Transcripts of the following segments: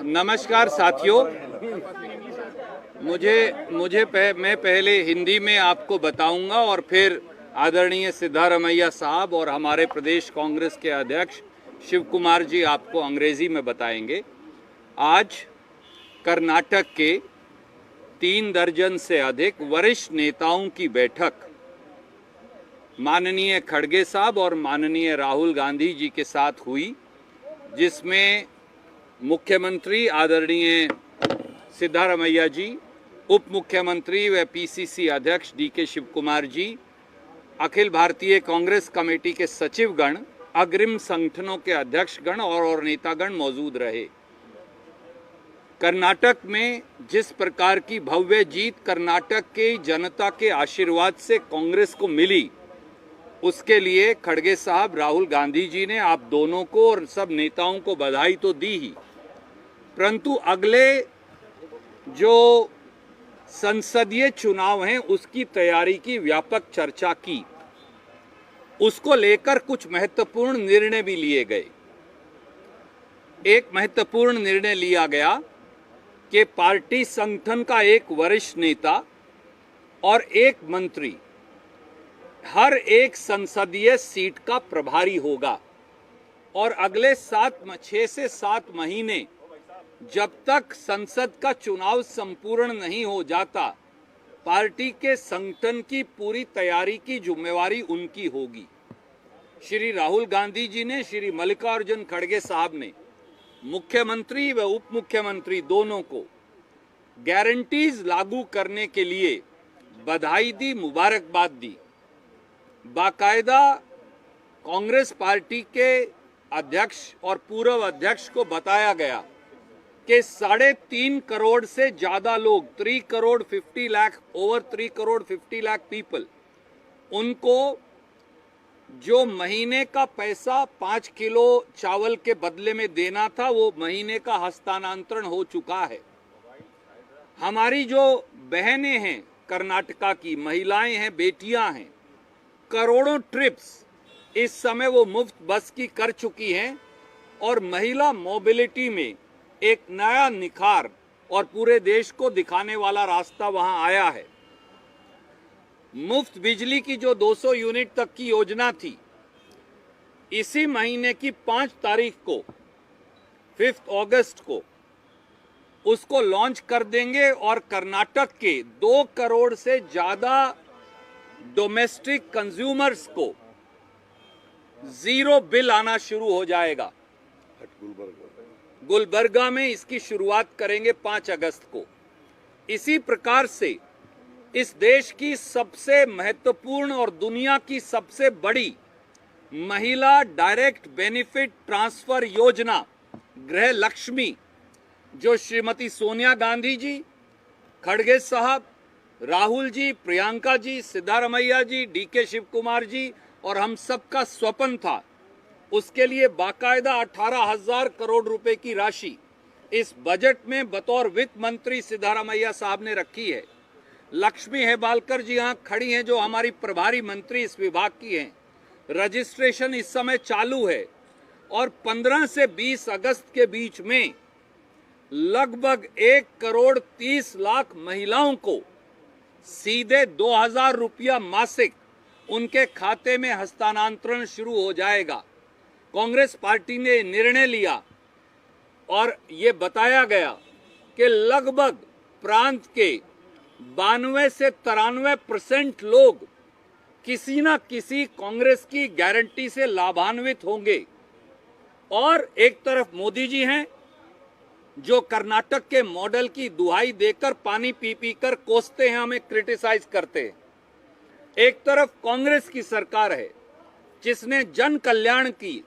नमस्कार साथियों, मैं पहले हिंदी में आपको बताऊंगा और फिर आदरणीय सिद्धारमैया साहब और हमारे प्रदेश कांग्रेस के अध्यक्ष शिव कुमार जी आपको अंग्रेजी में बताएंगे। आज कर्नाटक के 3 दर्जन से अधिक वरिष्ठ नेताओं की बैठक माननीय खड़गे साहब और माननीय राहुल गांधी जी के साथ हुई, जिसमें मुख्यमंत्री आदरणीय सिद्धारमैया जी, उप मुख्यमंत्री व पीसीसी अध्यक्ष डीके शिव कुमार जी, अखिल भारतीय कांग्रेस कमेटी के सचिवगण, अग्रिम संगठनों के अध्यक्षगण और नेतागण मौजूद रहे। कर्नाटक में जिस प्रकार की भव्य जीत कर्नाटक के जनता के आशीर्वाद से कांग्रेस को मिली, उसके लिए खड़गे साहब, राहुल गांधी जी ने आप दोनों को और सब नेताओं को बधाई तो दी ही, परंतु अगले जो संसदीय चुनाव हैं उसकी तैयारी की व्यापक चर्चा की। उसको लेकर कुछ महत्वपूर्ण निर्णय भी लिए गए। एक महत्वपूर्ण निर्णय लिया गया कि पार्टी संगठन का एक वरिष्ठ नेता और एक मंत्री हर एक संसदीय सीट का प्रभारी होगा और अगले 6 से 7 महीने जब तक संसद का चुनाव संपूर्ण नहीं हो जाता, पार्टी के संगठन की पूरी तैयारी की जिम्मेवारी उनकी होगी। श्री राहुल गांधी जी ने, श्री मल्लिकार्जुन खड़गे साहब ने मुख्यमंत्री व उप मुख्यमंत्री दोनों को गारंटीज लागू करने के लिए बधाई दी, मुबारकबाद दी। बाकायदा कांग्रेस पार्टी के अध्यक्ष और पूर्व अध्यक्ष को बताया गया कि 3.5 करोड़ से ज्यादा लोग, 3 करोड़ 50 लाख, ओवर 3 करोड़ 50 लाख पीपल, उनको जो महीने का पैसा 5 किलो चावल के बदले में देना था, वो महीने का हस्तांतरण हो चुका है। हमारी जो बहनें हैं, कर्नाटका की महिलाएं हैं, बेटियां हैं, करोड़ों ट्रिप्स इस समय वो मुफ्त बस की कर चुकी हैं और महिला मोबिलिटी में एक नया निखार और पूरे देश को दिखाने वाला रास्ता वहां आया है। मुफ्त बिजली की जो 200 यूनिट तक की योजना थी, इसी महीने की 5 तारीख को, 5 अगस्त को उसको लॉन्च कर देंगे और कर्नाटक के 2 करोड़ से ज्यादा डोमेस्टिक कंज्यूमर्स को जीरो बिल आना शुरू हो जाएगा। गुलबर्गा में इसकी शुरुआत करेंगे 5 अगस्त को। इसी प्रकार से इस देश की सबसे महत्वपूर्ण और दुनिया की सबसे बड़ी महिला डायरेक्ट बेनिफिट ट्रांसफर योजना गृह लक्ष्मी, जो श्रीमती सोनिया गांधी जी, खड़गे साहब, राहुल जी, प्रियंका जी, सिद्धारमैया जी, डीके शिव कुमार जी और हम सबका स्वप्न था, उसके लिए बाकायदा 18,000 करोड़ रुपए की राशि इस बजट में बतौर वित्त मंत्री सिद्धारमैया साहब ने रखी है। लक्ष्मी हेबालकर जी यहाँ खड़ी हैं, जो हमारी प्रभारी मंत्री इस विभाग की हैं। रजिस्ट्रेशन इस समय चालू है और 15 से 20 अगस्त के बीच में लगभग 1 करोड़ 30 लाख महिलाओं को सीधे 2,000 रुपया मासिक उनके खाते में हस्तांतरण शुरू हो जाएगा। कांग्रेस पार्टी ने निर्णय लिया और ये बताया गया कि लगभग प्रांत के 92 से 93% लोग किसी न किसी कांग्रेस की गारंटी से लाभान्वित होंगे। और एक तरफ मोदी जी हैं, जो कर्नाटक के मॉडल की दुहाई देकर पानी पी पी कर कोसते हैं, हमें क्रिटिसाइज करते हैं। एक तरफ कांग्रेस की सरकार है, जिसने जन कल्याण की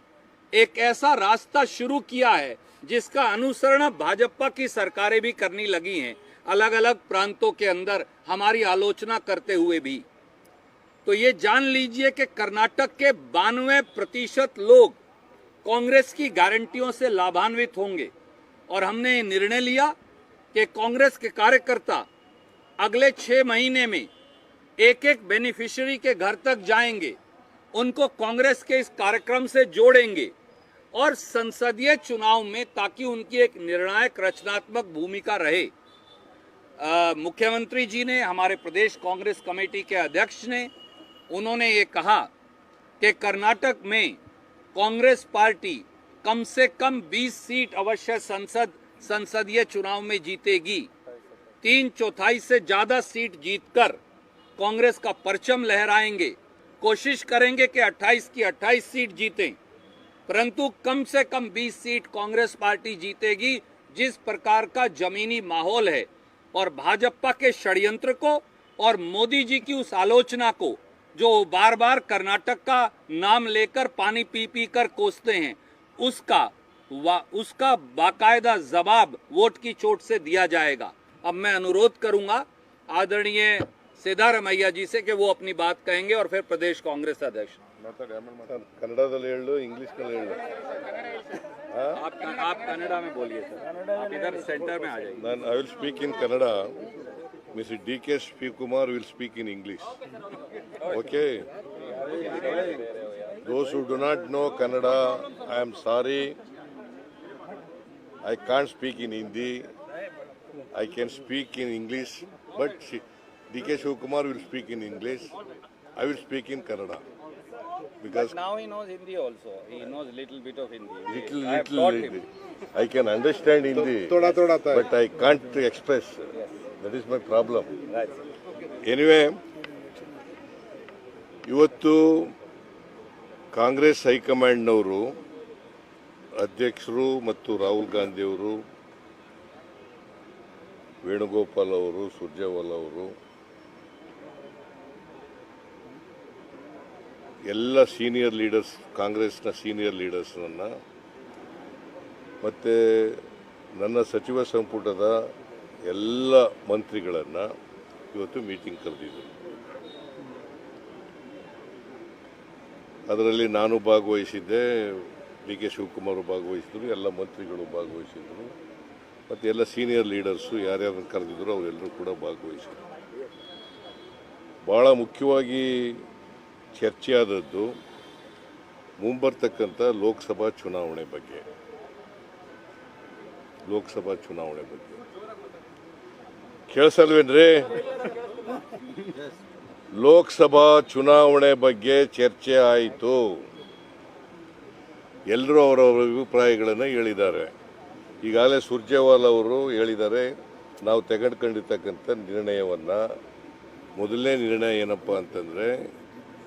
एक ऐसा रास्ता शुरू किया है जिसका अनुसरण भाजपा की सरकारें भी करने लगी हैं, अलग अलग प्रांतों के अंदर हमारी आलोचना करते हुए भी। तो ये जान लीजिए कि कर्नाटक के 92% लोग कांग्रेस की गारंटियों से लाभान्वित होंगे और हमने निर्णय लिया कि कांग्रेस के कार्यकर्ता अगले 6 महीने में एक एक बेनिफिशियरी के घर तक जाएंगे, उनको कांग्रेस के इस कार्यक्रम से जोड़ेंगे और संसदीय चुनाव में, ताकि उनकी एक निर्णायक रचनात्मक भूमिका रहे। मुख्यमंत्री जी ने, हमारे प्रदेश कांग्रेस कमेटी के अध्यक्ष ने, उन्होंने ये कहा कि कर्नाटक में कांग्रेस पार्टी कम से कम 20 सीट अवश्य संसदीय चुनाव में जीतेगी। 3/4 से ज्यादा सीट जीतकर कांग्रेस का परचम लहराएंगे। कोशिश करेंगे कि 28 की 28 सीट जीतें, परंतु कम से कम 20 सीट कांग्रेस पार्टी जीतेगी। जिस प्रकार का जमीनी माहौल है और भाजपा के षड्यंत्र को और मोदी जी की उस आलोचना को, जो बार बार कर्नाटक का नाम लेकर पानी पी पी कर कोसते हैं, उसका बाकायदा जवाब वोट की चोट से दिया जाएगा। अब मैं अनुरोध करूंगा आदरणीय सिद्धारमैया जी से कि वो अपनी बात कहेंगे और फिर प्रदेश कांग्रेस अध्यक्ष। कन्नड़ದಲ್ಲಿ ಹೇಳು, ಇಂಗ್ಲಿಷ್ನಲ್ಲಿ ಹೇಳು। आप कन्नड़ा में बोलिए सर, आप इधर सेंटर में आ जाइए। I will speak in Kannada. Mr. D.K. Shivakumar will speak in English. Okay. Those who do not know Kannada, I am sorry. I can't speak in Hindi. I can speak in English, but D.K. Shivakumar will speak in English. I will speak in Kannada. Because But now he knows Hindi also. He knows little bit of Hindi. I have little taught him. I can understand Hindi, but I can't express. That is my problem. Right. Anyway, ಇವತ್ತು ಕಾಂಗ್ರೆಸ್ ಹೈಕಮಾಂಡ್ನವರು, ಅಧ್ಯಕ್ಷರು ಮತ್ತು ರಾಹುಲ್ ಗಾಂಧಿಯವರು, ವೇಣುಗೋಪಾಲ್ ಅವರು, ಸುರ್ಜೇವಾಲಾ ಅವರು, ಎಲ್ಲ senior leaders, ಕಾಂಗ್ರೆಸ್ನ senior ಲೀಡರ್ಸ್ನನ್ನು ಮತ್ತು ನನ್ನ ಸಚಿವ ಸಂಪುಟದ ಎಲ್ಲ ಮಂತ್ರಿಗಳನ್ನು ಇವತ್ತು ಮೀಟಿಂಗ್ ಕರೆದಿದ್ದರು. ಅದರಲ್ಲಿ ನಾನು ಭಾಗವಹಿಸಿದ್ದೆ, ಡಿ.ಕೆ. ಶಿವಕುಮಾರ್ ಭಾಗವಹಿಸಿದ್ರು, ಎಲ್ಲ ಮಂತ್ರಿಗಳು ಭಾಗವಹಿಸಿದ್ರು, ಮತ್ತು ಎಲ್ಲ ಸೀನಿಯರ್ ಲೀಡರ್ಸು ಯಾರ್ಯಾರನ್ನು ಕರೆದಿದ್ರು ಅವರೆಲ್ಲರೂ ಕೂಡ ಭಾಗವಹಿಸಿದ್ರು. ಭಾಳ ಮುಖ್ಯವಾಗಿ ಚರ್ಚೆ ಆದದ್ದು ಮುಂಬರ್ತಕ್ಕಂಥ ಲೋಕಸಭಾ ಚುನಾವಣೆ ಬಗ್ಗೆ. ಕೇಳಿಸಲ್ವೇನ್ರಿ? ಲೋಕಸಭಾ ಚುನಾವಣೆ ಬಗ್ಗೆ ಚರ್ಚೆ ಆಯಿತು. ಎಲ್ಲರೂ ಅವರವರ ಅಭಿಪ್ರಾಯಗಳನ್ನು ಹೇಳಿದ್ದಾರೆ. ಈಗಾಗಲೇ ಸುರ್ಜೇವಾಲಾ ಅವರು ಹೇಳಿದ್ದಾರೆ, ನಾವು ತೆಗೆದುಕೊಂಡಿರ್ತಕ್ಕಂಥ ನಿರ್ಣಯವನ್ನು, ಮೊದಲನೇ ನಿರ್ಣಯ ಏನಪ್ಪ ಅಂತಂದರೆ,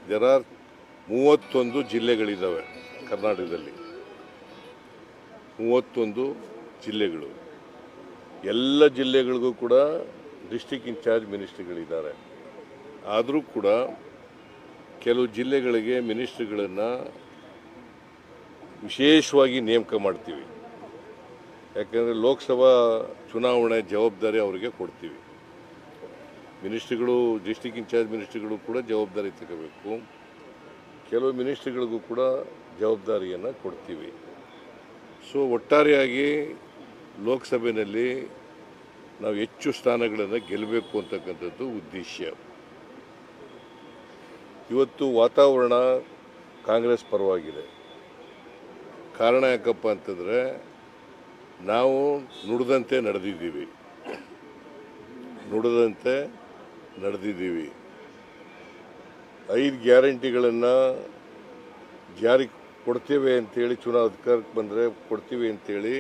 there are 31 ಜಿಲ್ಲೆಗಳಿದ್ದಾವೆ ಕರ್ನಾಟಕದಲ್ಲಿ. 31 ಜಿಲ್ಲೆಗಳು. ಎಲ್ಲ ಜಿಲ್ಲೆಗಳಿಗೂ ಕೂಡ ಡಿಸ್ಟ್ರಿಕ್ಟ್ ಇನ್ಚಾರ್ಜ್ ಮಿನಿಸ್ಟ್ರಿಗಳಿದ್ದಾರೆ. ಆದರೂ ಕೂಡ ಕೆಲವು ಜಿಲ್ಲೆಗಳಿಗೆ ಮಿನಿಸ್ಟ್ರಿಗಳನ್ನು ವಿಶೇಷವಾಗಿ ನೇಮಕ ಮಾಡ್ತೀವಿ. ಯಾಕೆಂದರೆ ಲೋಕಸಭಾ ಚುನಾವಣೆ ಜವಾಬ್ದಾರಿ ಅವರಿಗೆ ಕೊಡ್ತೀವಿ. ಮಿನಿಸ್ಟ್ರಿಗಳು, ಡಿಸ್ಟ್ರಿಕ್ಟ್ ಇನ್ಚಾರ್ಜ್ ಮಿನಿಸ್ಟ್ರಿಗಳು ಕೂಡ ಜವಾಬ್ದಾರಿ ತಗೋಬೇಕು. ಕೆಲವು ಮಿನಿಸ್ಟ್ರಿಗಳಿಗೂ ಕೂಡ ಜವಾಬ್ದಾರಿಯನ್ನು ಕೊಡ್ತೀವಿ. ಸೊ ಒಟ್ಟಾರೆಯಾಗಿ ಲೋಕಸಭೆಯಲ್ಲಿ ನಾವು ಹೆಚ್ಚು ಸ್ಥಾನಗಳನ್ನು ಗೆಲ್ಲಬೇಕು ಅಂತಕ್ಕಂಥದ್ದು ಉದ್ದೇಶ. ಇವತ್ತು ವಾತಾವರಣ ಕಾಂಗ್ರೆಸ್ ಪರವಾಗಿದೆ. ಕಾರಣ ಯಾಕಪ್ಪ ಅಂತಂದರೆ, ನಾವು ನುಡಿದಂತೆ ನಡೆದಿದ್ದೀವಿ. 5 ಗ್ಯಾರಂಟಿಗಳನ್ನು ಜಾರಿ ಕೊಡ್ತೇವೆ ಅಂತೇಳಿ, ಚುನಾವ ಅಧಿಕಾರಕ್ಕೆ ಬಂದರೆ ಕೊಡ್ತೀವಿ ಅಂತೇಳಿ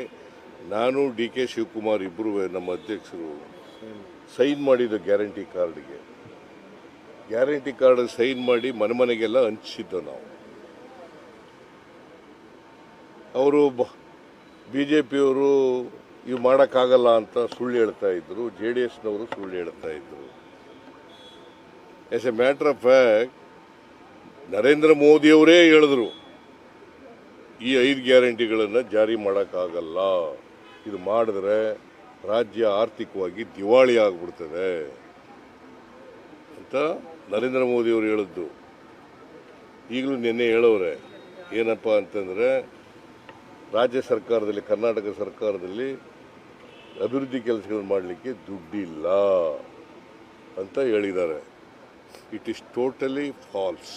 ನಾನು, ಡಿ.ಕೆ. ಶಿವಕುಮಾರ್ ಇಬ್ಬರು, ನಮ್ಮ ಅಧ್ಯಕ್ಷರು ಸೈನ್ ಮಾಡಿದ್ದು ಗ್ಯಾರಂಟಿ ಕಾರ್ಡ್ಗೆ. ಗ್ಯಾರಂಟಿ ಕಾರ್ಡ್ ಸೈನ್ ಮಾಡಿ ಮನೆ ಮನೆಗೆಲ್ಲ ಹಂಚಿಸಿದ್ದು ನಾವು. ಅವರು BJPಯವರು ಇವು ಮಾಡೋಕ್ಕಾಗಲ್ಲ ಅಂತ ಸುಳ್ಳು ಹೇಳ್ತಾ ಇದ್ರು, JDSನವರು ಸುಳ್ಳು ಹೇಳ್ತಾ ಇದ್ರು. As a matter of fact Narendra ಮೋದಿಯವರೇ ಹೇಳಿದ್ರು, ಈ 5 ಗ್ಯಾರಂಟಿಗಳನ್ನು ಜಾರಿ ಮಾಡೋಕ್ಕಾಗಲ್ಲ, ಇದು ಮಾಡಿದ್ರೆ ರಾಜ್ಯ ಆರ್ಥಿಕವಾಗಿ ದಿವಾಳಿ ಆಗಿಬಿಡ್ತದೆ ಅಂತ ನರೇಂದ್ರ ಮೋದಿಯವರು ಹೇಳಿದ್ದು. ಈಗಲೂ ನಿನ್ನೆ ಹೇಳೋರೆ, ಏನಪ್ಪ ಅಂತಂದರೆ, ರಾಜ್ಯ ಸರ್ಕಾರದಲ್ಲಿ, ಕರ್ನಾಟಕ ಸರ್ಕಾರದಲ್ಲಿ ಅಭಿವೃದ್ಧಿ ಕೆಲಸಗಳನ್ನು ಮಾಡಲಿಕ್ಕೆ ದುಡ್ಡಿಲ್ಲ ಅಂತ ಹೇಳಿದ್ದಾರೆ. It is totally falls.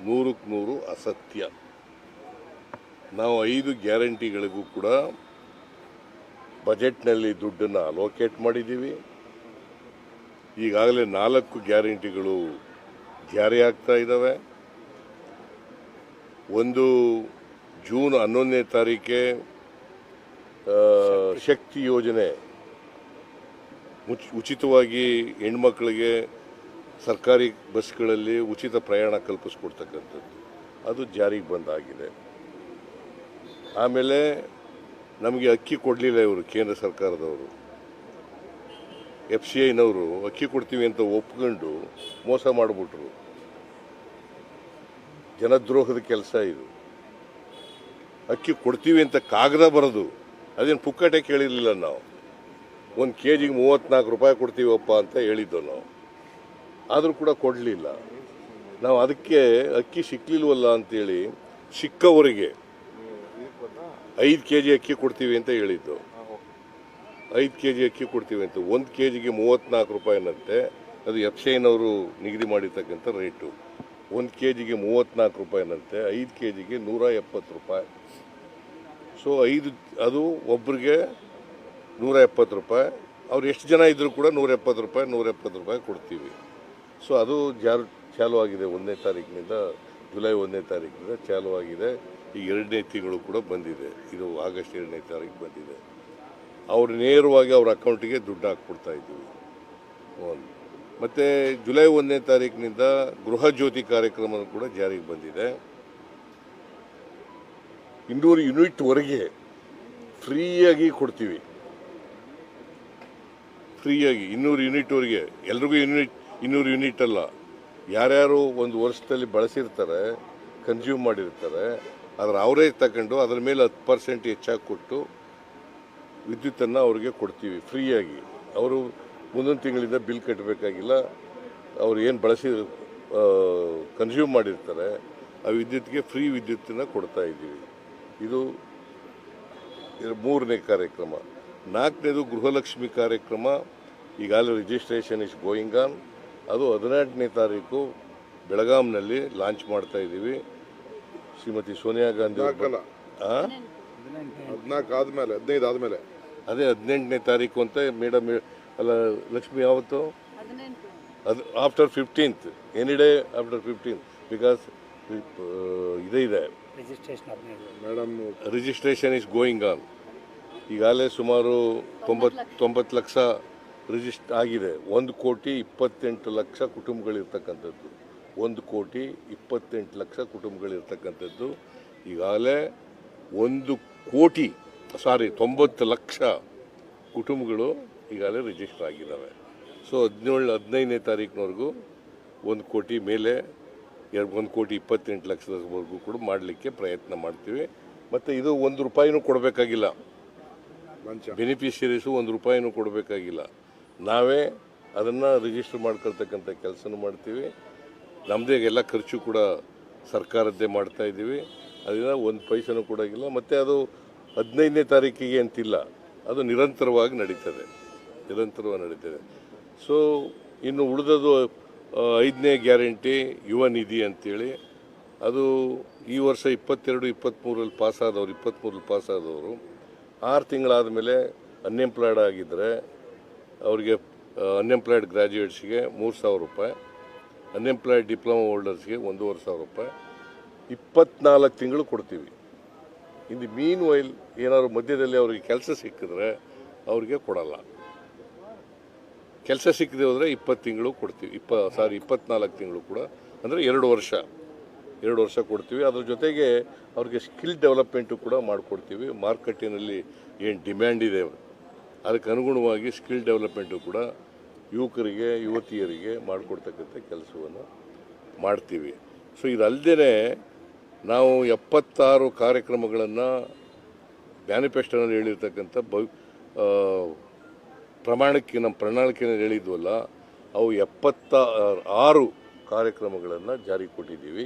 100% ಅಸತ್ಯ. ನಾವು 5 ಗ್ಯಾರಂಟಿಗಳಿಗೂ ಕೂಡ ಬಜೆಟ್ನಲ್ಲಿ ದುಡ್ಡನ್ನು ಅಲೋಕೇಟ್ ಮಾಡಿದ್ದೀವಿ. ಈಗಾಗಲೇ 4 ಗ್ಯಾರಂಟಿಗಳು ಜಾರಿ ಆಗ್ತಾ ಇದ್ದಾವೆ. ಒಂದು ಜೂನ್ 11ನೇ ತಾರೀಕೆ ಶಕ್ತಿ ಯೋಜನೆ ಉಚಿತವಾಗಿ ಹೆಣ್ಮಕ್ಳಿಗೆ ಸರ್ಕಾರಿ ಬಸ್ಗಳಲ್ಲಿ ಉಚಿತ ಪ್ರಯಾಣ ಕಲ್ಪಿಸ್ಕೊಡ್ತಕ್ಕಂಥದ್ದು ಅದು ಜಾರಿಗೆ ಬಂದಾಗಿದೆ. ಆಮೇಲೆ ನಮಗೆ ಅಕ್ಕಿ ಕೊಡಲಿಲ್ಲ ಇವರು ಕೇಂದ್ರ ಸರ್ಕಾರದವರು. FCIನವರು ಅಕ್ಕಿ ಕೊಡ್ತೀವಿ ಅಂತ ಒಪ್ಕೊಂಡು ಮೋಸ ಮಾಡಿಬಿಟ್ರು. ಜನದ್ರೋಹದ ಕೆಲಸ ಇದು. ಅಕ್ಕಿ ಕೊಡ್ತೀವಿ ಅಂತ ಕಾಗದ ಬರೋದು ಅದೇನು ಪುಕ್ಕಟೆ ಕೇಳಿರಲಿಲ್ಲ ನಾವು. 1 kgಗೆ 34 ರೂಪಾಯಿ ಕೊಡ್ತೀವಪ್ಪ ಅಂತ ಹೇಳಿದ್ದು ನಾವು. ಆದರೂ ಕೂಡ ಕೊಡಲಿಲ್ಲ ನಾವು. ಅದಕ್ಕೆ ಅಕ್ಕಿ ಸಿಕ್ಕಲಿಲ್ವಲ್ಲ ಅಂತೇಳಿ ಸಿಕ್ಕವರಿಗೆ 5 kg ಅಕ್ಕಿ ಕೊಡ್ತೀವಿ ಅಂತ ಹೇಳಿದ್ದು. 5 kg ಅಕ್ಕಿ ಕೊಡ್ತೀವಿ ಅಂತ 1 kgಗೆ 34 ರೂಪಾಯಿನಂತೆ. ಅದು FCIನವರು ನಿಗದಿ ಮಾಡಿರ್ತಕ್ಕಂಥ ರೇಟು. 1 kgಗೆ 34 ರೂಪಾಯಿನಂತೆ, 5 kgಗೆ 170 ರೂಪಾಯಿ. ಸೊ ಅದು ಒಬ್ಬರಿಗೆ 170 ರೂಪಾಯಿ. ಅವ್ರು ಎಷ್ಟು ಜನ ಇದ್ದರೂ ಕೂಡ 170 ರೂಪಾಯಿ ಕೊಡ್ತೀವಿ. ಸೊ ಅದು ಚಾಲು ಆಗಿದೆ 1ನೇ ತಾರೀಕಿನಿಂದ, ಜುಲೈ 1ನೇ ತಾರೀಕಿನಿಂದ ಚಾಲು ಆಗಿದೆ. ಈಗ 2ನೇ ತಿಂಗಳು ಕೂಡ ಬಂದಿದೆ. ಇದು ಆಗಸ್ಟ್ 2ನೇ ತಾರೀಕು ಬಂದಿದೆ. ಅವ್ರು ನೇರವಾಗಿ ಅವ್ರ ಅಕೌಂಟಿಗೆ ದುಡ್ಡು ಹಾಕ್ಬಿಡ್ತಾ ಇದ್ದೀವಿ. ಮತ್ತು ಜುಲೈ 1ನೇ ತಾರೀಕಿನಿಂದ ಗೃಹ ಜ್ಯೋತಿ ಕಾರ್ಯಕ್ರಮ ಕೂಡ ಜಾರಿಗೆ ಬಂದಿದೆ. 200 ಯೂನಿಟ್ವರೆಗೆ ಫ್ರೀಯಾಗಿ ಕೊಡ್ತೀವಿ. ಫ್ರೀಯಾಗಿ 200 ಯೂನಿಟ್ವರೆಗೆ ಎಲ್ರಿಗೂ 200 ಯೂನಿಟ್ ಅಲ್ಲ. ಯಾರ್ಯಾರು ಒಂದು ವರ್ಷದಲ್ಲಿ ಬಳಸಿರ್ತಾರೆ, ಕನ್ಸ್ಯೂಮ್ ಮಾಡಿರ್ತಾರೆ, ಅದರ ಅವರೇಜ್ ತಗೊಂಡು ಅದರ ಮೇಲೆ 10% ಹೆಚ್ಚಾಗಿ ಕೊಟ್ಟು ವಿದ್ಯುತ್ತನ್ನು ಅವ್ರಿಗೆ ಕೊಡ್ತೀವಿ ಫ್ರೀಯಾಗಿ. ಅವರು ಮುಂದೊಂದು ತಿಂಗಳಿಂದ ಬಿಲ್ ಕಟ್ಟಬೇಕಾಗಿಲ್ಲ. ಅವ್ರು ಏನು ಬಳಸಿ ಕನ್ಸ್ಯೂಮ್ ಮಾಡಿರ್ತಾರೆ ಆ ವಿದ್ಯುತ್ಗೆ ಫ್ರೀ ವಿದ್ಯುತ್ತನ್ನು ಕೊಡ್ತಾ ಇದ್ದೀವಿ. ಇದು 3ನೇ ಕಾರ್ಯಕ್ರಮ. 4ನೇದು ಗೃಹಲಕ್ಷ್ಮಿ ಕಾರ್ಯಕ್ರಮ. ಈಗಾಗಲೇ ರಿಜಿಸ್ಟ್ರೇಷನ್ ಇಸ್ ಗೋಯಿಂಗ್ ಆನ್. ಅದು 18ನೇ ತಾರೀಕು ಬೆಳಗಾಂನಲ್ಲಿ ಲಾಂಚ್ ಮಾಡ್ತಾ ಇದ್ದೀವಿ. ಶ್ರೀಮತಿ ಸೋನಿಯಾ ಗಾಂಧಿ 14 ಆದಮೇಲೆ 15 ಆದಮೇಲೆ ಅದೇ 18ನೇ ತಾರೀಕು ಅಂತ ಮೇಡಮ್ ಅಲ್ಲ ಲಕ್ಷ್ಮಿ ಯಾವತ್ತು? ಅದು after 15th, any day after 15th, because ಇದೆ madam registration is going on. ಈಗಾಗಲೇ ಸುಮಾರು 90 ಲಕ್ಷ ರಿಜಿಸ್ಟರ್ ಆಗಿದೆ. 1,28,00,000 ಕುಟುಂಬಗಳಿರ್ತಕ್ಕಂಥದ್ದು. 1,28,00,000 ಕುಟುಂಬಗಳಿರ್ತಕ್ಕಂಥದ್ದು. ಈಗಾಗಲೇ 90 ಲಕ್ಷ ಕುಟುಂಬಗಳು ಈಗಾಗಲೇ ರಿಜಿಸ್ಟರ್ ಆಗಿದ್ದಾವೆ. ಸೊ 15ನೇ ತಾರೀಕಿನವರೆಗೂ 1 ಕೋಟಿ ಮೇಲೆ 1,28,00,000ವರೆಗೂ ಕೂಡ ಮಾಡಲಿಕ್ಕೆ ಪ್ರಯತ್ನ ಮಾಡ್ತೀವಿ. ಮತ್ತು ಇದು 1 ರೂಪಾಯಿನೂ ಕೊಡಬೇಕಾಗಿಲ್ಲ. ಬೆನಿಫಿಷರೀಸು 1 ರೂಪಾಯಿನೂ ಕೊಡಬೇಕಾಗಿಲ್ಲ. ನಾವೇ ಅದನ್ನು ರಿಜಿಸ್ಟರ್ ಮಾಡ್ಕೊಳ್ತಕ್ಕಂಥ ಕೆಲಸನೂ ಮಾಡ್ತೀವಿ. ನಮ್ಮದೇ ಎಲ್ಲ ಖರ್ಚು ಕೂಡ ಸರ್ಕಾರದ್ದೇ ಮಾಡ್ತಾ ಇದ್ದೀವಿ. ಅದರಿಂದ 1 ಪೈಸೆನೂ ಕೊಡೋಂಗಿಲ್ಲ. ಮತ್ತು ಅದು 15ನೇ ತಾರೀಕಿಗೆ ಅಂತಿಲ್ಲ, ಅದು ನಿರಂತರವಾಗಿ ನಡೀತದೆ. ಸೊ ಇನ್ನು ಉಳಿದದು 5ನೇ ಗ್ಯಾರಂಟಿ ಯುವ ನಿಧಿ ಅಂತೇಳಿ. ಅದು ಈ ವರ್ಷ 22-23ರಲ್ಲಿ ಪಾಸಾದವರು 6 ತಿಂಗಳಾದ ಮೇಲೆ ಅನ್ಎಂಪ್ಲಾಯ್ಡ್ ಆಗಿದ್ದರೆ ಅವರಿಗೆ ಅನ್ಎಂಪ್ಲಾಯ್ಡ್ ಗ್ರ್ಯಾಜುಯೇಟ್ಸ್ಗೆ 3,000 ರೂಪಾಯಿ, ಅನ್ಎಂಪ್ಲಾಯ್ಡ್ ಡಿಪ್ಲೊಮಾ ಹೋಲ್ಡರ್ಸ್ಗೆ 1,500 ರೂಪಾಯಿ 24 ತಿಂಗಳು ಕೊಡ್ತೀವಿ. ಇನ್ನು ಮೀನ್ ವೈಲ್ ಏನಾದ್ರು ಮಧ್ಯದಲ್ಲಿ ಅವ್ರಿಗೆ ಕೆಲಸ ಸಿಕ್ಕಿದ್ರೆ ಅವ್ರಿಗೆ ಕೊಡಲ್ಲ. ಕೆಲಸ ಸಿಕ್ಕದೆ ಹೋದರೆ 20 ತಿಂಗಳು ಕೊಡ್ತೀವಿ. 24 ತಿಂಗಳು ಕೂಡ, ಅಂದರೆ 2 ವರ್ಷ ಕೊಡ್ತೀವಿ. ಅದ್ರ ಜೊತೆಗೆ ಅವ್ರಿಗೆ ಸ್ಕಿಲ್ ಡೆವಲಪ್ಮೆಂಟು ಕೂಡ ಮಾಡಿಕೊಡ್ತೀವಿ. ಮಾರ್ಕೆಟಿನಲ್ಲಿ ಏನು ಡಿಮ್ಯಾಂಡ್ ಇದೆ ಅದಕ್ಕೆ ಅನುಗುಣವಾಗಿ ಸ್ಕಿಲ್ ಡೆವಲಪ್ಮೆಂಟು ಕೂಡ ಯುವಕರಿಗೆ ಯುವತಿಯರಿಗೆ ಮಾಡಿಕೊಡ್ತಕ್ಕಂಥ ಕೆಲಸವನ್ನು ಮಾಡ್ತೀವಿ. ಸೊ ಇದಲ್ಲದೆ ನಾವು 76 ಕಾರ್ಯಕ್ರಮಗಳನ್ನು ಮ್ಯಾನಿಫೆಸ್ಟೋನಲ್ಲಿ ಹೇಳಿರ್ತಕ್ಕಂಥ ನಮ್ಮ ಪ್ರಣಾಳಿಕೆಯಲ್ಲಿ ಹೇಳಿದ್ವಲ್ಲ, ಅವು 76 ಕಾರ್ಯಕ್ರಮಗಳನ್ನು ಜಾರಿ ಕೊಟ್ಟಿದ್ದೀವಿ.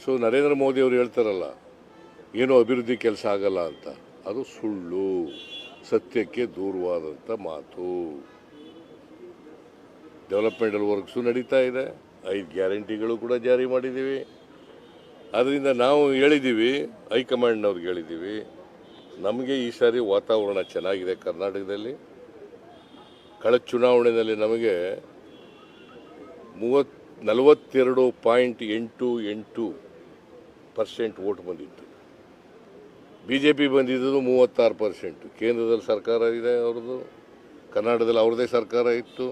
ಸೊ ನರೇಂದ್ರ ಮೋದಿ ಅವರು ಹೇಳ್ತಾರಲ್ಲ ಏನೋ ಅಭಿವೃದ್ಧಿ ಕೆಲಸ ಆಗಲ್ಲ ಅಂತ, ಅದು ಸುಳ್ಳು, ಸತ್ಯಕ್ಕೆ ದೂರವಾದಂಥ ಮಾತು. ಡೆವಲಪ್ಮೆಂಟಲ್ ವರ್ಕ್ಸು ನಡೀತಾ ಇದೆ. 5 ಗ್ಯಾರಂಟಿಗಳು ಕೂಡ ಜಾರಿ ಮಾಡಿದ್ದೀವಿ. ಅದರಿಂದ ನಾವು ಹೇಳಿದ್ದೀವಿ, ಹೈಕಮಾಂಡ್ನವ್ರಿಗೆ ಹೇಳಿದ್ದೀವಿ, ನಮಗೆ ಈ ಸಾರಿ ವಾತಾವರಣ ಚೆನ್ನಾಗಿದೆ ಕರ್ನಾಟಕದಲ್ಲಿ. ಕಳೆದ ಚುನಾವಣೆಯಲ್ಲಿ ನಮಗೆ 42.88% ವೋಟ್ ಬಂದಿತ್ತು. BJP ಬಂದಿದ್ದು 36%. ಕೇಂದ್ರದಲ್ಲಿ ಸರ್ಕಾರ ಇದೆ ಅವ್ರದ್ದು, ಕರ್ನಾಟಕದಲ್ಲಿ ಅವ್ರದ್ದೇ ಸರ್ಕಾರ ಇತ್ತು,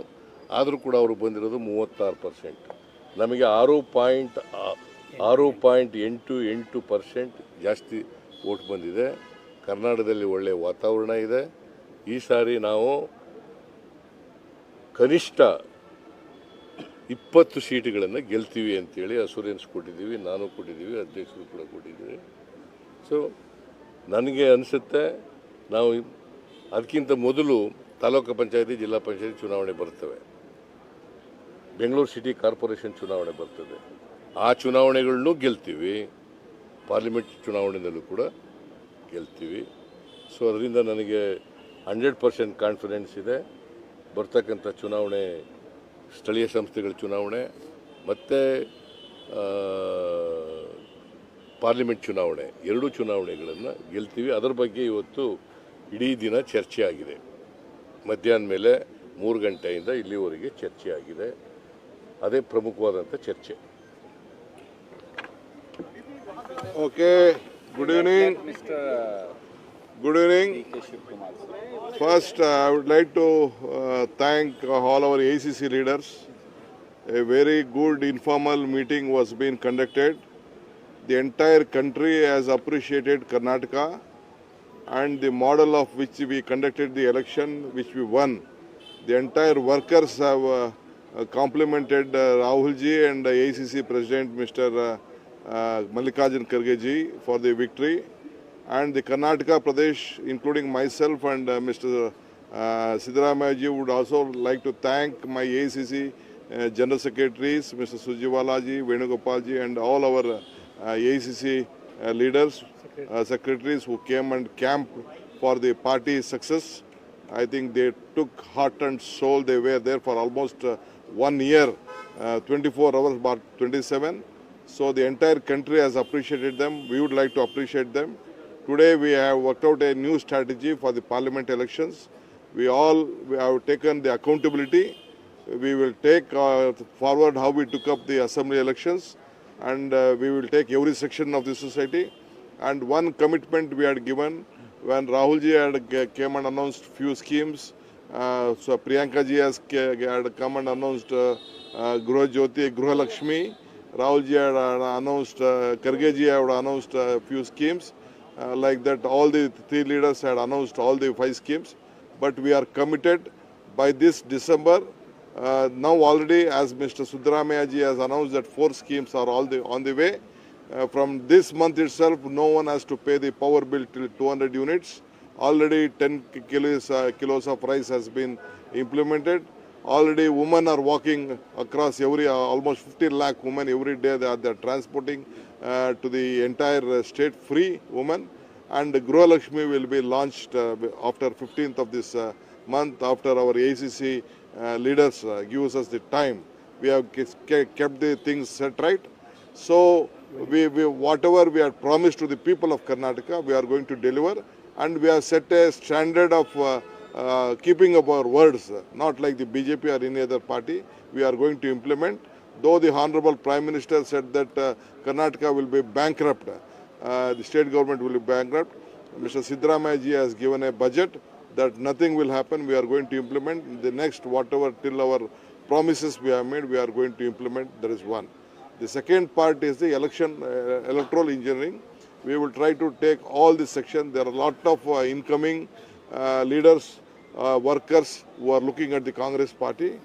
ಆದರೂ ಕೂಡ ಅವರು ಬಂದಿರೋದು 36%. ನಮಗೆ 6.88% ಜಾಸ್ತಿ ವೋಟ್ ಬಂದಿದೆ. ಕರ್ನಾಟಕದಲ್ಲಿ ಒಳ್ಳೆಯ ವಾತಾವರಣ ಇದೆ. ಈ ಸಾರಿ ನಾವು ಕನಿಷ್ಠ 20 ಸೀಟುಗಳನ್ನು ಗೆಲ್ತೀವಿ ಅಂತೇಳಿ ಅಸೂರೆನ್ಸ್ ಕೊಟ್ಟಿದ್ದೀವಿ, ನಾನು ಕೊಟ್ಟಿದ್ದೀವಿ, ಅಧ್ಯಕ್ಷರು ಕೂಡ ಕೊಟ್ಟಿದ್ದೀವಿ. ಸೊ ನನಗೆ ಅನಿಸುತ್ತೆ ನಾವು ಅದಕ್ಕಿಂತ ಮೊದಲು ತಾಲೂಕು ಪಂಚಾಯತಿ, ಜಿಲ್ಲಾ ಪಂಚಾಯತಿ ಚುನಾವಣೆ ಬರ್ತವೆ, ಬೆಂಗಳೂರು ಸಿಟಿ ಕಾರ್ಪೊರೇಷನ್ ಚುನಾವಣೆ ಬರ್ತದೆ. ಆ ಚುನಾವಣೆಗಳನ್ನೂ ಗೆಲ್ತೀವಿ, ಪಾರ್ಲಿಮೆಂಟ್ ಚುನಾವಣೆಯಲ್ಲೂ ಕೂಡ ಗೆಲ್ತೀವಿ. ಸೊ ಅದರಿಂದ ನನಗೆ 100% ಕಾನ್ಫಿಡೆನ್ಸ್ ಇದೆ. ಬರ್ತಕ್ಕಂಥ ಚುನಾವಣೆ, ಸ್ಥಳೀಯ ಸಂಸ್ಥೆಗಳ ಚುನಾವಣೆ ಮತ್ತು ಪಾರ್ಲಿಮೆಂಟ್ ಚುನಾವಣೆ, ಎರಡೂ ಚುನಾವಣೆಗಳನ್ನು ಗೆಲ್ತೀವಿ. ಅದರ ಬಗ್ಗೆ ಇವತ್ತು ಇಡೀ ದಿನ ಚರ್ಚೆ ಆಗಿದೆ. ಮಧ್ಯಾಹ್ನ ಮೇಲೆ 3 ಗಂಟೆಯಿಂದ ಇಲ್ಲಿವರೆಗೆ ಚರ್ಚೆ ಆಗಿದೆ. ಅದೇ ಪ್ರಮುಖವಾದಂಥ ಚರ್ಚೆ. Okay, good evening. Good evening. First, I would like to thank all our ACC leaders. A very good informal meeting was being conducted. The entire country has appreciated Karnataka and the model of which we conducted the election, which we won. The entire workers have complimented Rahul ji and ACC President Mr. Mallikarjun Kharge ji for the victory. And the Karnataka Pradesh, including myself and Mr. Siddaramaiah ji, would also like to thank my ACC General Secretaries, Mr. Surjewala ji, Venugopal ji, and all our ACC leaders, secretaries who came and camped for the party's success. I think they took heart and soul. They were there for almost 1 year, 24 hours, about 27. So the entire country has appreciated them. We would like to appreciate them. Today we have worked out a new strategy for the parliament elections. We have taken the accountability. We will take forward how we took up the assembly elections, and we will take every section of the society. And one commitment we had given when Rahul ji had came and announced few schemes. So Priyanka ji had come and announced Gruha Jyoti, Gruha Lakshmi. Rahul ji had announced, Kharge ji had announced a few schemes. Like that, all the 3 leaders had announced all the 5 schemes. But we are committed by this December. Now already, as Mr. Siddaramaiah ji has announced, that 4 schemes are on the way. From this month itself, no one has to pay the power bill till 200 units. Already 10 kilos of rice has been implemented. Already women are walking across almost 15 lakh women every day. They are transporting to the entire state free women. And Gruha Lakshmi will be launched after 15th of this month, after our ACC leaders gives us the time. We have kept the things set right. So we whatever we had promised to the people of Karnataka, we are going to deliver. And we have set a standard of keeping up our words, not like the BJP or any other party. We are going to implement. Though the Honorable Prime Minister said that Karnataka will be bankrupt, the state government will be bankrupt, Mr. Siddaramaiah ji has given a budget that nothing will happen. We are going to implement the next whatever till our promises we have made, we are going to implement. There is one. The second part is the electoral engineering. We will try to take all the sections. There are a lot of incoming leaders, workers who are looking at the Congress party.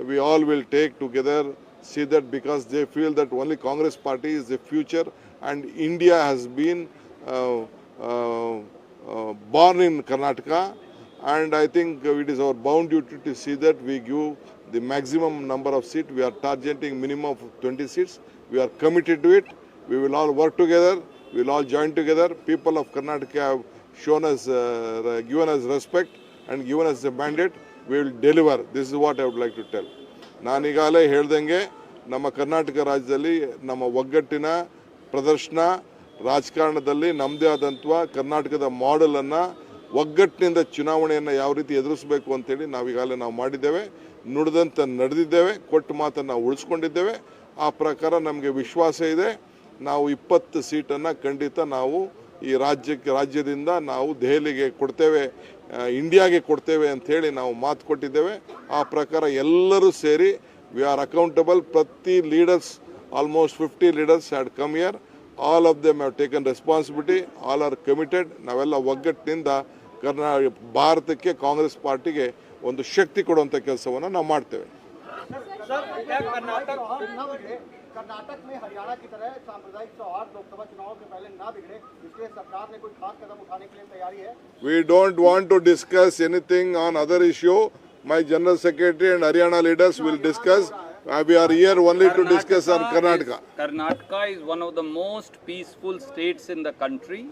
We all will take together, see that, because they feel that only Congress party is the future, and India has been born in Karnataka, and I think it is our bound duty to see that we give the maximum number of seats. We are targeting minimum of 20 seats. We are committed to it. We will all work together. We will all join together. People of Karnataka have shown us, given us respect and given us the mandate. We will deliver. This is what I would like to tell. ನಾನು ಈಗಾಗಲೇ ಹೇಳ್ದಂಗೆ ನಮ್ಮ ಕರ್ನಾಟಕ ರಾಜ್ಯದಲ್ಲಿ ನಮ್ಮ ಒಗ್ಗಟ್ಟಿನ ಪ್ರದರ್ಶನ ರಾಜಕಾರಣದಲ್ಲಿ ನಮ್ಮದೇ ಆದಂಥ ಕರ್ನಾಟಕದ ಮಾಡೆಲನ್ನು ಒಗ್ಗಟ್ಟಿನಿಂದ ಚುನಾವಣೆಯನ್ನು ಯಾವ ರೀತಿ ಎದುರಿಸಬೇಕು ಅಂತೇಳಿ ನಾವೀಗಾಗಲೇ ನಾವು ಮಾಡಿದ್ದೇವೆ, ನುಡಿದಂತೆ ನಡೆದಿದ್ದೇವೆ, ಕೊಟ್ಟ ಮಾತನ್ನು ಉಳಿಸ್ಕೊಂಡಿದ್ದೇವೆ. ಆ ಪ್ರಕಾರ ನಮಗೆ ವಿಶ್ವಾಸ ಇದೆ. ನಾವು 20 ಸೀಟನ್ನು ಖಂಡಿತ ನಾವು ಈ ರಾಜ್ಯದಿಂದ ನಾವು ದೆಹಲಿಗೆ ಕೊಡ್ತೇವೆ, ಇಂಡಿಯಾಗೆ ಕೊಡ್ತೇವೆ ಅಂಥೇಳಿ ನಾವು ಮಾತು ಕೊಟ್ಟಿದ್ದೇವೆ. ಆ ಪ್ರಕಾರ ಎಲ್ಲರೂ ಸೇರಿ ವಿ ಆರ್ ಅಕೌಂಟಬಲ್. ಪ್ರತಿ leaders, almost 50 leaders had come here. All of them have taken responsibility. All are committed. ನಾವೆಲ್ಲ ಒಗ್ಗಟ್ಟಿನಿಂದ ಭಾರತಕ್ಕೆ, ಕಾಂಗ್ರೆಸ್ ಪಾರ್ಟಿಗೆ ಒಂದು ಶಕ್ತಿ ಕೊಡುವಂಥ ಕೆಲಸವನ್ನು ನಾವು ಮಾಡ್ತೇವೆ. कर्नाटक में हरियाणा की तरह सांप्रदायिक सौहार्द लोकसभा चुनाव के पहले ना बिगड़े, इसलिए सरकार ने कोई खास कदम उठाने के लिए तैयारी है. We don't want to discuss anything on other issue. My General Secretary and Haryana leaders will discuss. We are here only to discuss on Karnataka. Karnataka is one of the most peaceful states in the country.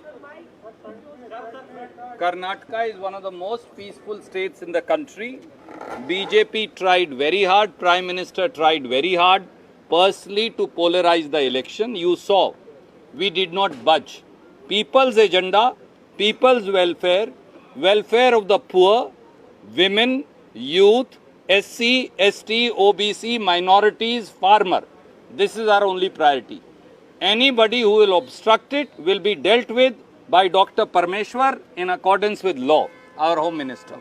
Karnataka is one of the most peaceful states in the country. BJP tried very hard, Prime Minister tried very hard personally to polarize the election. You saw we did not budge. People's agenda, people's welfare, welfare of the poor, women, youth, SC, ST, OBC, minorities, farmer. This is our only priority. Anybody who will obstruct it will be dealt with by Dr. Parmeshwar in accordance with law, our Home Minister.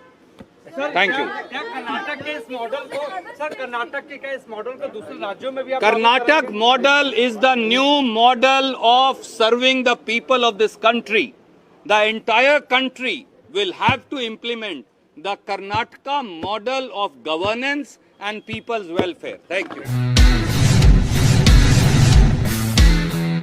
Thank you. Karnataka के इस model को sir Karnataka के क्या इस model को दूसरे राज्यों में भी आप Karnataka model is the new model of serving the people of this country. The entire country will have to implement the Karnataka model of governance and people's welfare. Thank you.